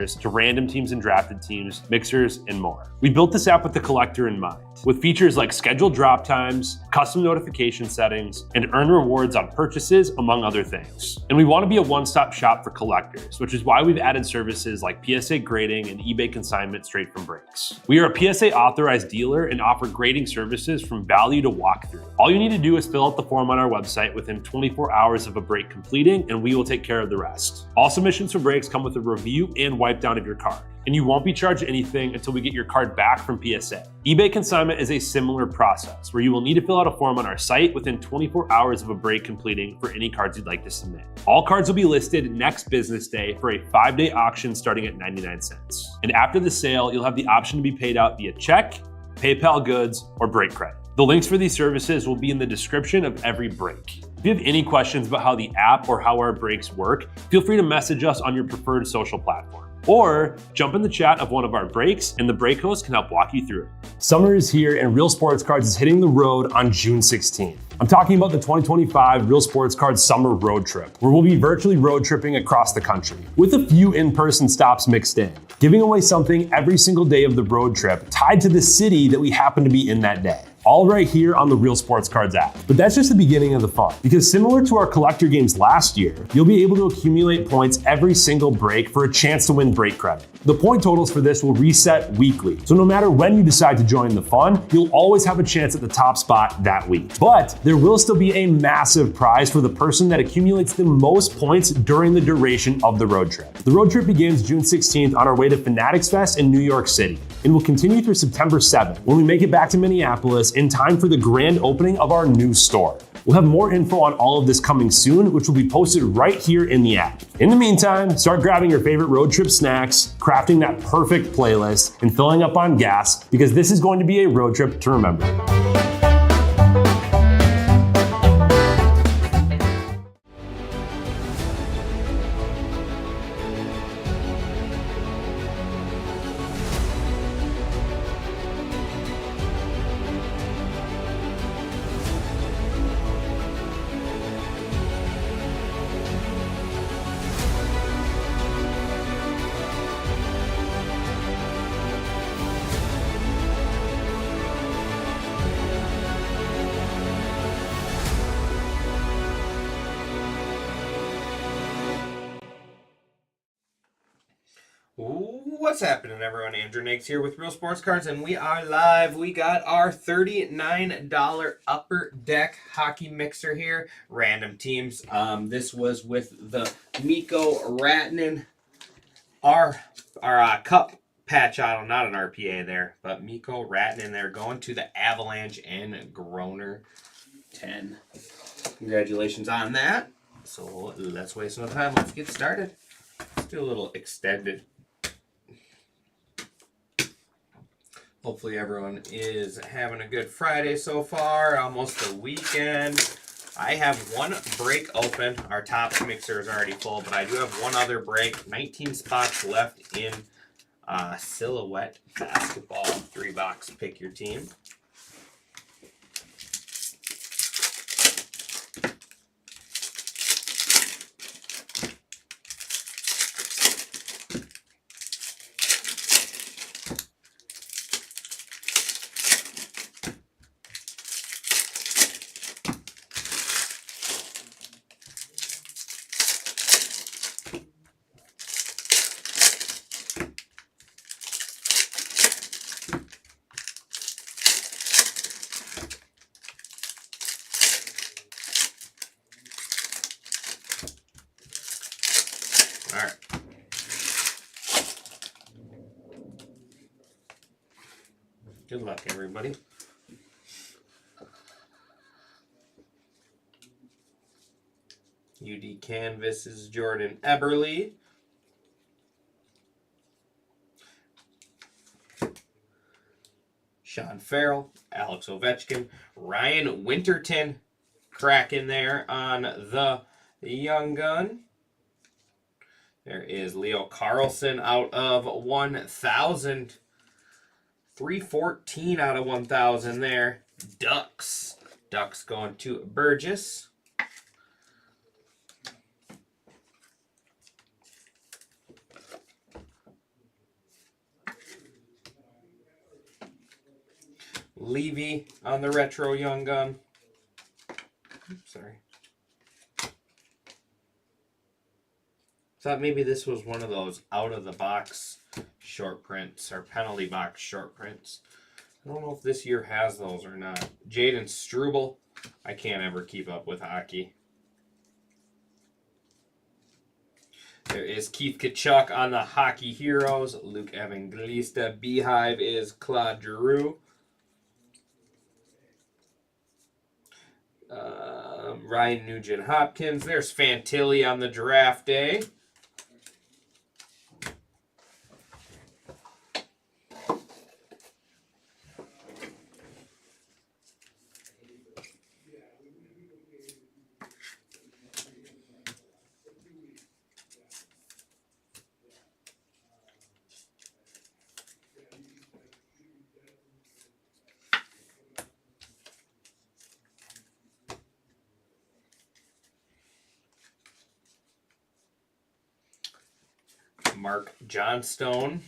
to random teams and drafted teams, mixers, and more. We built this app with the collector in mind, with features like scheduled drop times, custom notification settings, and earn rewards on purchases, among other things. And we want to be a one-stop shop for collectors, which is why we've added services like PSA grading and eBay consignment straight from Breaks. We are a PSA authorized dealer and offer grading services from value to walkthrough. All you need to do is fill out the form on our website within 24 hours of a break completing, and we will take care of the rest. All submissions for breaks come with a review and wipe down of your card, and you won't be charged anything until we get your card back from PSA. eBay consignment is a similar process where you will need to fill out a form on our site within 24 hours of a break completing for any cards you'd like to submit. All cards will be listed next business day for a 5-day auction starting at 99 cents. And after the sale, you'll have the option to be paid out via check, PayPal goods, or break credit. The links for these services will be in the description of every break. If you have any questions about how the app or how our breaks work, feel free to message us on your preferred social platform. Or jump in the chat of one of our breaks and the break host can help walk you through it. Summer is here and Real Sports Cards is hitting the road on June 16th. I'm talking about the 2025 Real Sports Cards Summer Road Trip, where we'll be virtually road tripping across the country, with a few in-person stops mixed in, giving away something every single day of the road trip tied to the city that we happen to be in that day. All right here on the Real Sports Cards app. But that's just the beginning of the fun, because similar to our collector games last year, you'll be able to accumulate points every single break for a chance to win break credit. The point totals for this will reset weekly, so no matter when you decide to join the fun, you'll always have a chance at the top spot that week. But there will still be a massive prize for the person that accumulates the most points during the duration of the road trip. The road trip begins June 16th on our way to Fanatics Fest in New York City, and will continue through September 7th when we make it back to Minneapolis in time for the grand opening of our new store. We'll have more info on all of this coming soon, which will be posted right here in the app. In the meantime, start grabbing your favorite road trip snacks, crafting that perfect playlist, and filling up on gas, because this is going to be a road trip to remember. What's happening, everyone? Andrew Nakes here with Real Sports Cards, and we are live. We got our $39 Upper Deck hockey mixer here. Random teams. This was with the Mikko Rantanen, our cup patch auto, not an RPA there, but Mikko Rantanen there going to the Avalanche and Groner 10. Congratulations on that. So let's waste no time. Let's get started. Let's do a little extended. Hopefully everyone is having a good Friday so far, almost the weekend. I have one break open. Our top mixer is already full, but I do have one other break. 19 spots left in Silhouette Basketball 3-box Pick Your Team. All right. Good luck, everybody. UD Canvas is Jordan Eberle. Sean Farrell, Alex Ovechkin, Ryan Winterton, crack in there on the young gun. There is Leo Carlson out of 1,000. 314 out of 1,000 there. Ducks. Ducks going to Burgess. Levy on the retro Young Gun. Oops, sorry. Thought maybe this was one of those out of the box short prints or penalty box short prints. I don't know if this year has those or not. Jaden Struble. I can't ever keep up with hockey. There is Keith Tkachuk on the Hockey Heroes. Luke Evangelista. Beehive is Claude Giroux. Ryan Nugent-Hopkins. There's Fantilli on the draft day. Mark Johnstone.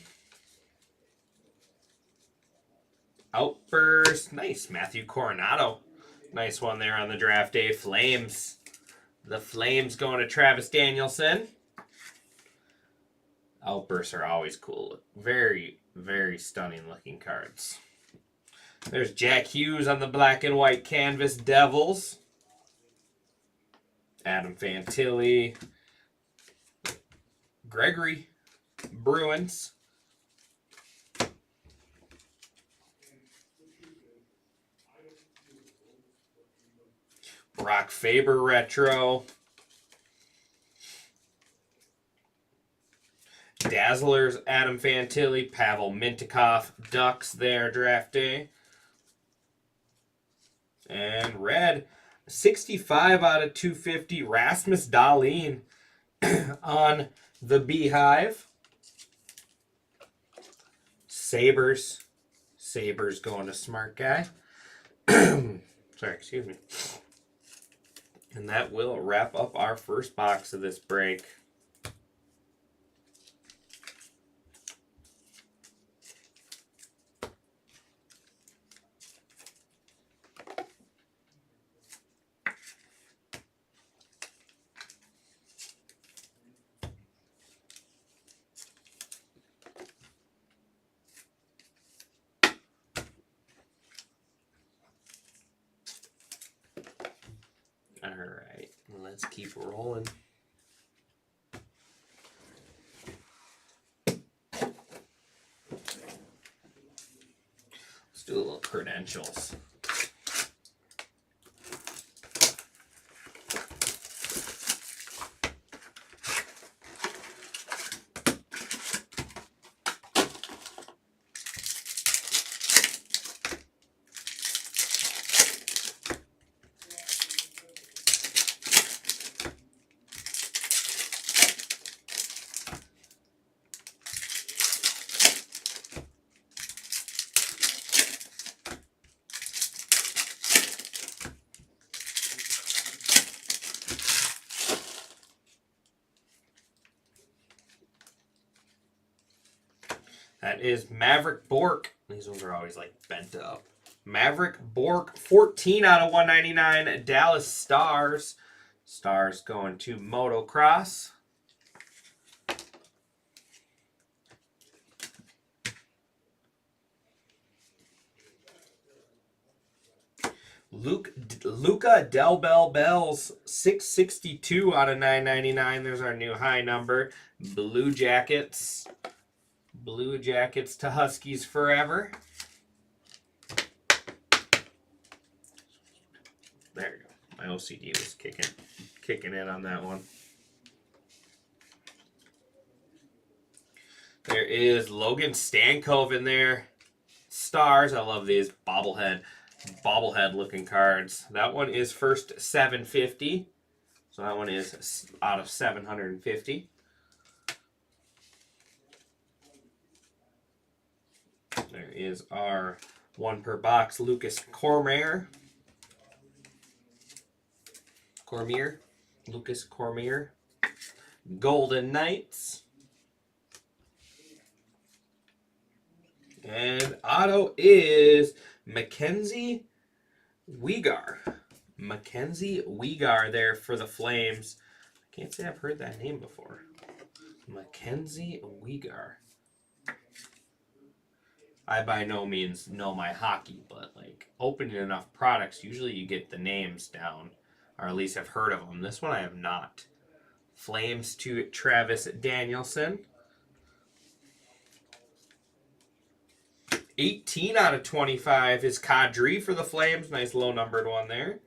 Outburst. Nice. Matthew Coronado. Nice one there on the draft day. Flames. The Flames going to Travis Danielson. Outbursts are always cool. Very, very stunning looking cards. There's Jack Hughes on the black and white canvas Devils. Adam Fantilli. Gregory. Bruins. Brock Faber retro. Dazzlers, Adam Fantilli, Pavel Mintyukov, Ducks there draft day. And red, 65 out of 250, Rasmus Dahlin on the Beehive. Sabres going to Smart Guy. Sorry, excuse me. And that will wrap up our first box of this break. All right, let's keep rolling. Let's do a little credentials. That is Maverick Bork. These ones are always like bent up. Maverick Bork, 14 out of 199. Dallas Stars. Stars going to Motocross. Luca Del Bell Bells, 662 out of 999. There's our new high number. Blue Jackets. Blue Jackets to Huskies forever. There you go. My OCD was kicking in on that one. There is Logan Stankov in there. Stars. I love these bobblehead looking cards. That one is first 750. So that one is out of 750. There is our one per box Lucas Cormier. Lucas Cormier. Golden Knights. And auto is Mackenzie Weegar. Mackenzie Weegar there for the Flames. I can't say I've heard that name before. Mackenzie Weegar. I by no means know my hockey, but like opening enough products, usually you get the names down, or at least I've heard of them. This one I have not. Flames to Travis Danielson. 18 out of 25 is Kadri for the Flames. Nice low numbered one there.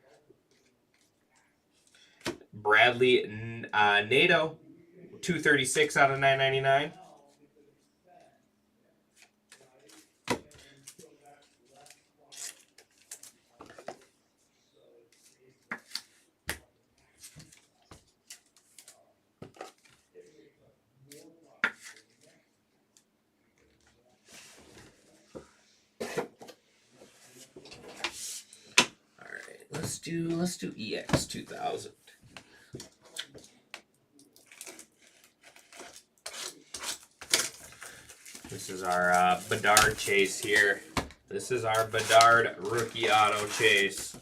Bradley Nato, 236 out of 999. All right, let's do EX 2000. This is our Bedard chase here. This is our Bedard rookie auto chase.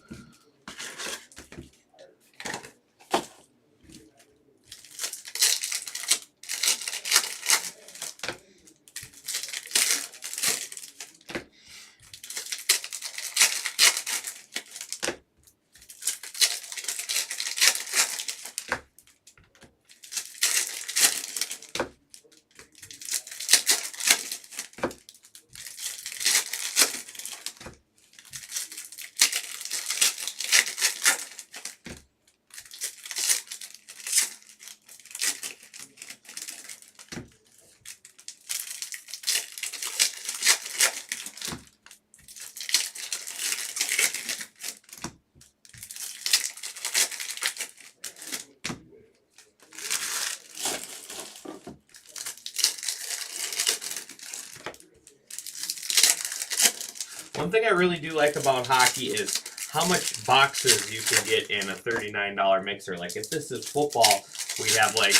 One thing I really do like about hockey is how much boxes you can get in a $39 mixer. Like if this is football, we have like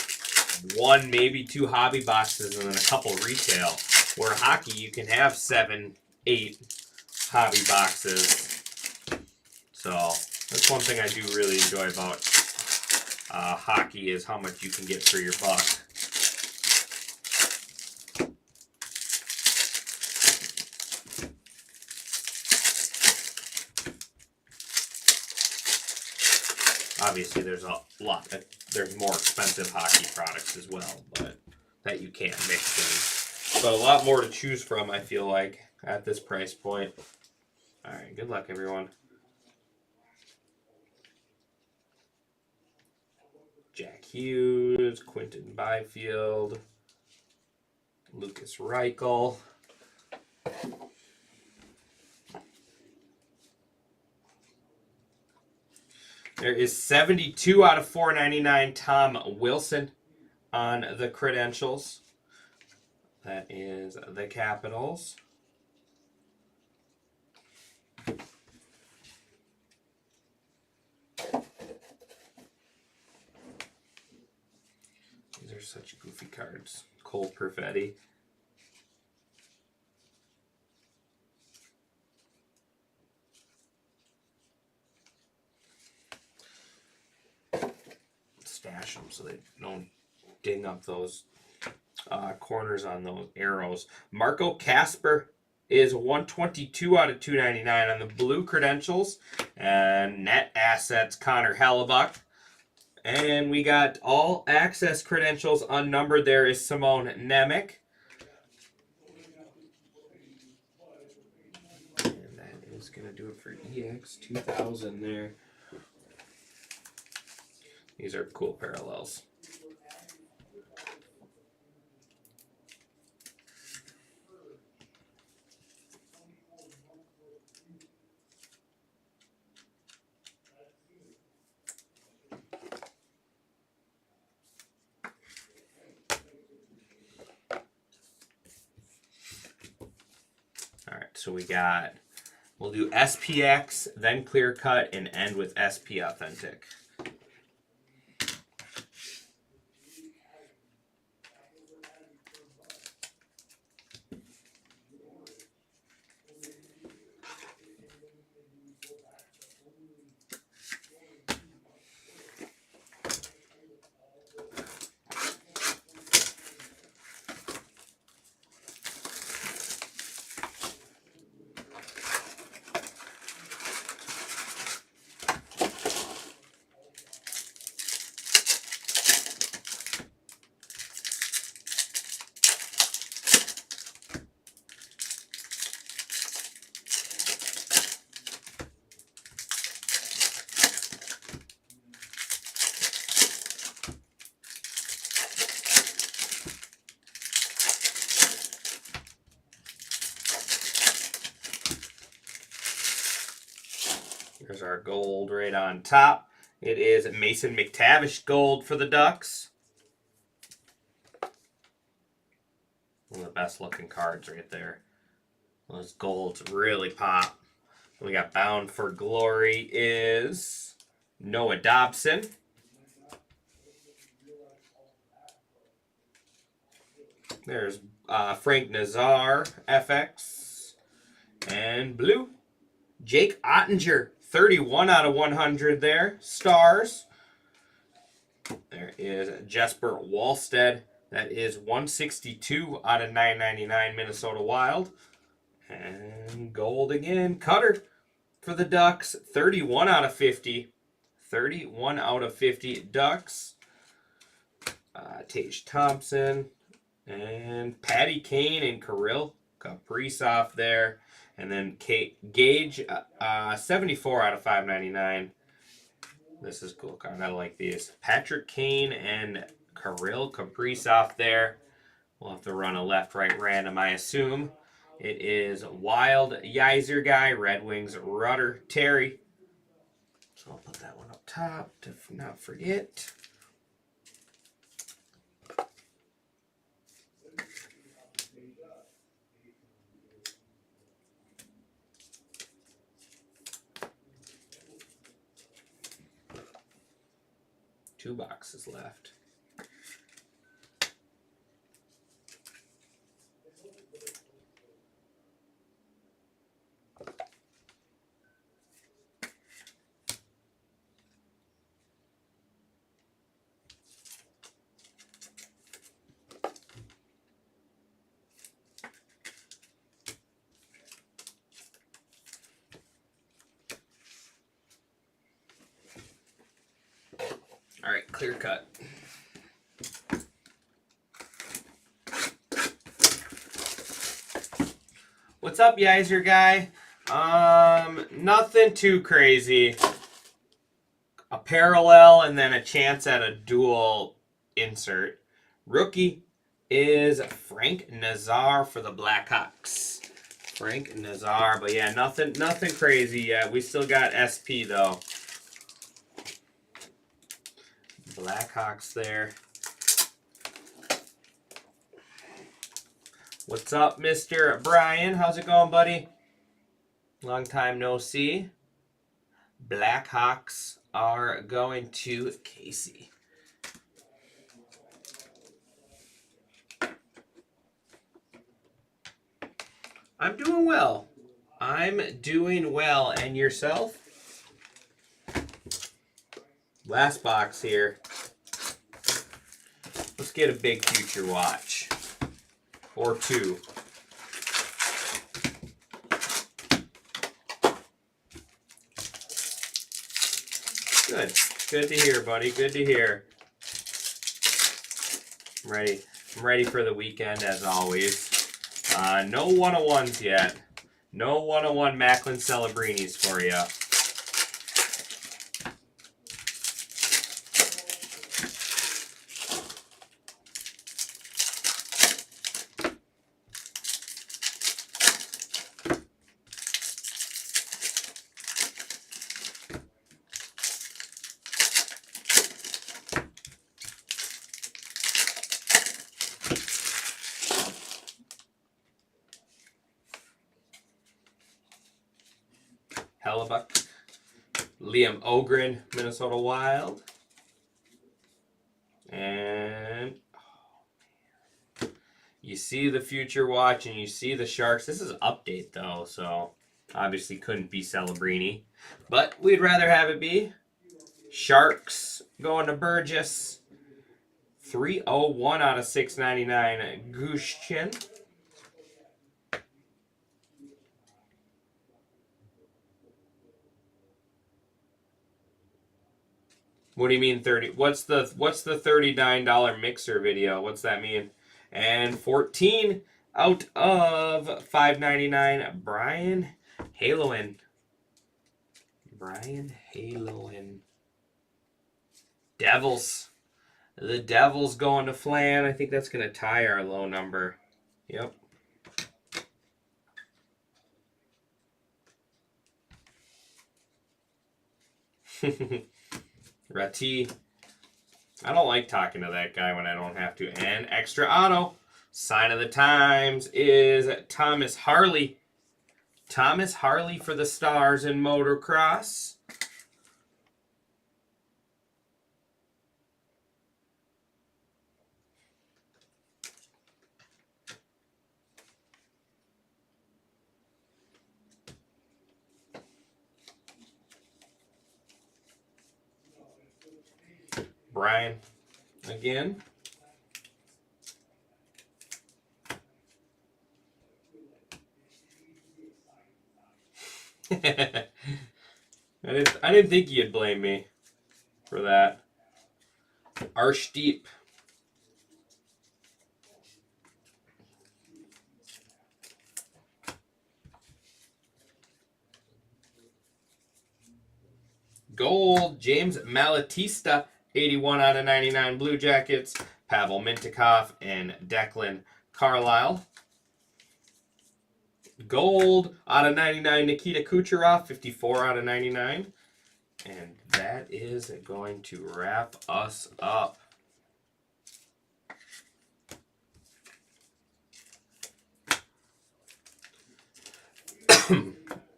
one, maybe two hobby boxes and then a couple retail. Where hockey, you can have 7, 8 hobby boxes. So that's one thing I do really enjoy about hockey is how much you can get for your buck. Obviously, there's a lot. There's more expensive hockey products as well, but that you can't mix in. But a lot more to choose from, I feel like, at this price point. All right, good luck, everyone. Jack Hughes, Quinton Byfield, Lucas Reichel. There is 72 out of 499 Tom Wilson on the credentials. That is the Capitals. These are such goofy cards. Cole Perfetti. Stash them so they don't ding up those corners on those arrows. Marco Casper is 122 out of 299 on the blue credentials. And net assets, Connor Hellebuck. And we got all access credentials unnumbered. There is Simone Nemec. And that is going to do it for EX 2000 there. These are cool parallels. All right, so we'll do SPX, then Clear Cut, and end with SP Authentic. There's our gold right on top. It is Mason McTavish gold for the Ducks. One of the best looking cards right there. Those golds really pop. We got Bound for Glory is Noah Dobson. There's Frank Nazar, FX. And blue, Jake Ottinger, 31 out of 100 there. Stars. There is Jesper Wallstead. That is 162 out of 999 Minnesota Wild. And gold again. Cutter for the Ducks. 31 out of 50. 31 out of 50 Ducks. Tage Thompson. And Patty Kane and Kirill Kaprizov there. And then Gage, 74 out of 599. This is a cool card. I like these. Patrick Kane and Kirill Kaprizov there. We'll have to run a left-right random, I assume. It is Wild Yzer guy, Red Wings Rudder Terry. So I'll put that one up top to not forget. Two boxes left. All right, clear cut. What's up, Yzer guy? Nothing too crazy. A parallel and then a chance at a dual insert. Rookie is Frank Nazar for the Blackhawks. Frank Nazar, but yeah, nothing crazy yet. We still got SP though. Blackhawks there. What's up, Mr. Brian? How's it going, buddy? Long time no see. Blackhawks are going to Casey. I'm doing well. I'm doing well. And yourself? Last box here. Let's get a big future watch. Or two. Good. Good to hear, buddy. Good to hear. I'm ready. I'm ready for the weekend as always. No 101s yet. No 101 Macklin Celebrinis for you. Hellebuck, Liam Ogren, Minnesota Wild, and you see the future watch and you see the Sharks. This is update though, so obviously couldn't be Celebrini, but we'd rather have it be. Sharks going to Burgess, 301 out of 699, Gushchin. What do you mean 30? What's the $39 mixer video? What's that mean? And 14 out of 599, Brian Haloin. Brian Haloin. Devils. The Devils going to Flan. I think that's going to tie our low number. Yep. Rati. I don't like talking to that guy when I don't have to. And extra auto. Sign of the times is Thomas Harley. Thomas Harley for the Stars in motocross. Brian again. I didn't think you'd blame me for that. Arshdeep. Gold, James Malatesta, 81 out of 99 Blue Jackets. Pavel Mintyukov and Declan Carlisle. Gold out of 99, Nikita Kucherov, 54 out of 99. And that is going to wrap us up.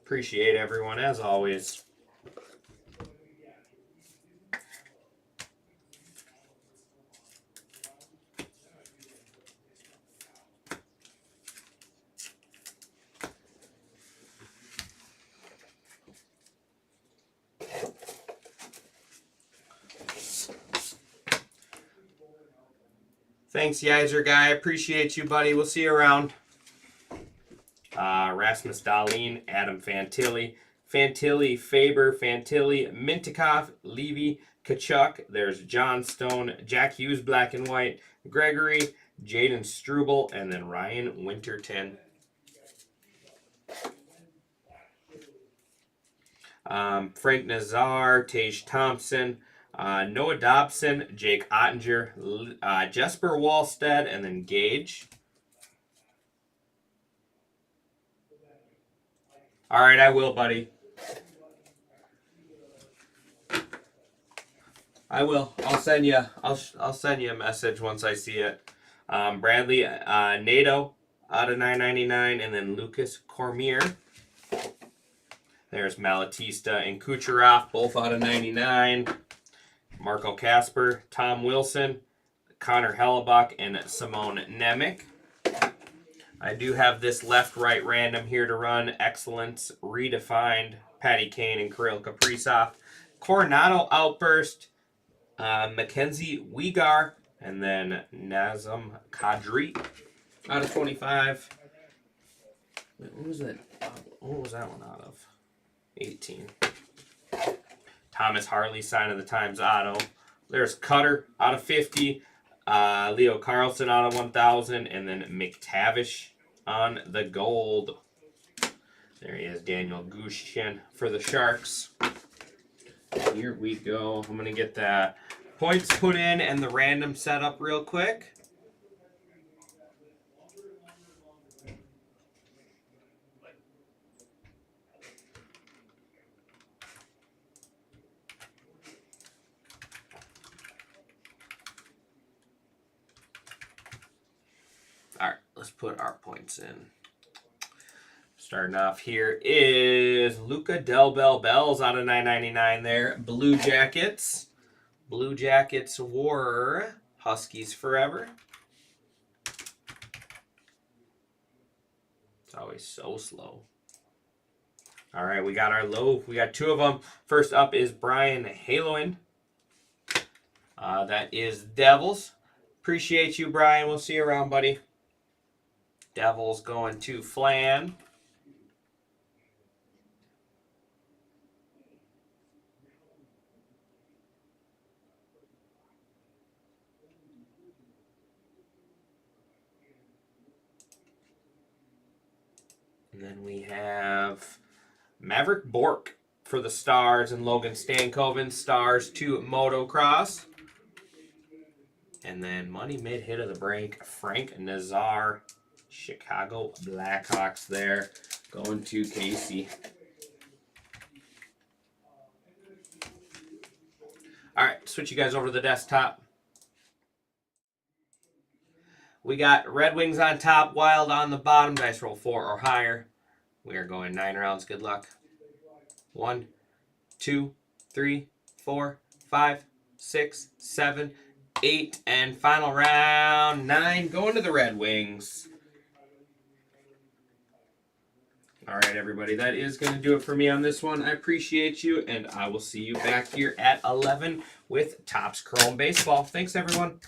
Appreciate everyone as always. Thanks, Yizer guy. Appreciate you, buddy. We'll see you around. Rasmus Dahlin, Adam Fantilli, Faber, Fantilli, Mintyukov, Levy, Kachuk. There's John Stone, Jack Hughes, black and white, Gregory, Jaden Struble, and then Ryan Winterton. Frank Nazar, Tage Thompson, Noah Dobson, Jake Ottinger, Jesper Wallstead, and then Gage. All right, I will, buddy. I will. I'll send you. I'll send you a message once I see it. Bradley Nato out of 999, and then Lucas Cormier. There's Malatesta and Kucherov, both out of 99. Marco Casper, Tom Wilson, Connor Hellebuck, and Simone Nemec. I do have this left-right random here to run. Excellence, Redefined, Patty Kane, and Kirill Kaprizov. Coronado Outburst, Mackenzie Weegar, and then Nazem Kadri out of 25. What was that? What was that one out of? 18. Thomas Harley, Sign of the Times auto. There's Cutter out of 50. Leo Carlson out of 1,000. And then McTavish on the gold. There he is, Daniel Gushin for the Sharks. Here we go. I'm going to get the points put in and the random set up real quick. All right, let's put our points in. Starting off here is Luca Del Bell Bells out of 999 there. Blue Jackets. Blue Jackets were Huskies Forever. It's always so slow. All right, we got our low. We got two of them. First up is Brian Haloin. That is Devils. Appreciate you, Brian. We'll see you around, buddy. Devils going to Flan. And then we have Maverick Bork for the Stars and Logan Stankoven. Stars to Motocross. And then money mid hit of the break, Frank Nazar, Chicago Blackhawks there, going to Casey. Switch you guys over to the desktop. We got Red Wings on top, Wild on the bottom. Dice roll 4 or higher. We are going 9 rounds. Good luck. 1, 2, 3, 4, 5, 6, 7, 8, and final round 9. Going to the Red Wings. All right, everybody. That is going to do it for me on this one. I appreciate you, and I will see you back here at 11 with Topps Chrome Baseball. Thanks, everyone.